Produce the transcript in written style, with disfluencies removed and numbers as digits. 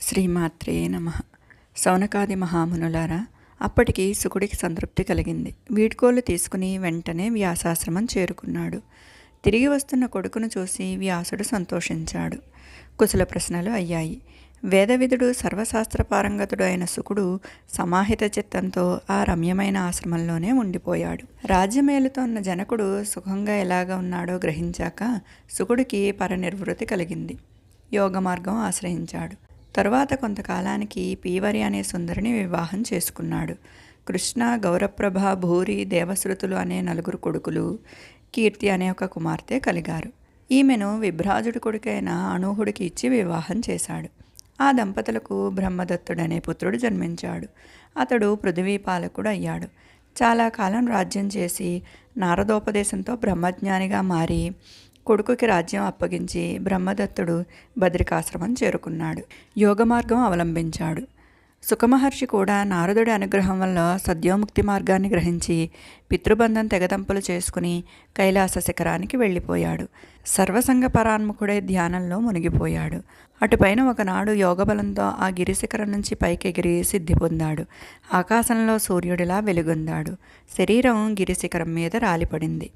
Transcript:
శ్రీమాత్రే నమః. శౌనకాది మహామునులారా, అప్పటికి శుకుడికి సంతృప్తి కలిగింది. వీడ్కోలు తీసుకుని వెంటనే వ్యాసాశ్రమం చేరుకున్నాడు. తిరిగి వస్తున్న కొడుకును చూసి వ్యాసుడు సంతోషించాడు. కుశల ప్రశ్నలు అయ్యాయి. వేదవిధుడు సర్వశాస్త్ర పారంగతుడు అయిన శుకుడు సమాహిత చిత్తంతో ఆ రమ్యమైన ఆశ్రమంలోనే ఉండిపోయాడు. రాజ్యమేలుతోన్న జనకుడు సుఖంగా ఎలాగ ఉన్నాడో గ్రహించాక శుకుడికి పరనిర్వృతి కలిగింది. యోగ మార్గం ఆశ్రయించాడు. తరువాత కొంతకాలానికి పీవరి అనే సుందరిని వివాహం చేసుకున్నాడు. కృష్ణ, గౌరప్రభ, భూరి, దేవశ్రుతులు అనే 4 కొడుకులు, కీర్తి అనే ఒక కుమార్తె కలిగారు. ఈమెను విభ్రాజుడి కొడుకైన అనూహుడికి ఇచ్చి వివాహం చేశాడు. ఆ దంపతులకు బ్రహ్మదత్తుడనే పుత్రుడు జన్మించాడు. అతడు పృథివీపాలకుడు అయ్యాడు. చాలా కాలం రాజ్యం చేసి నారదోపదేశంతో బ్రహ్మజ్ఞానిగా మారి కొడుకుకి రాజ్యం అప్పగించి బ్రహ్మదత్తుడు బద్రికాశ్రమం చేరుకున్నాడు. యోగ మార్గం అవలంబించాడు. సుఖమహర్షి కూడా నారదుడి అనుగ్రహం వల్ల సద్యోముక్తి మార్గాన్ని గ్రహించి పితృబంధం తెగదంపులు చేసుకుని కైలాస శిఖరానికి వెళ్ళిపోయాడు. సర్వసంగ పరాన్ముఖుడే ధ్యానంలో మునిగిపోయాడు. అటుపైన ఒకనాడు యోగబలంతో ఆ గిరిశిఖరం నుంచి పైకెగిరి సిద్ధి పొందాడు. ఆకాశంలో సూర్యుడిలా వెలుగొందాడు. శరీరం గిరిశిఖరం మీద రాలిపడింది.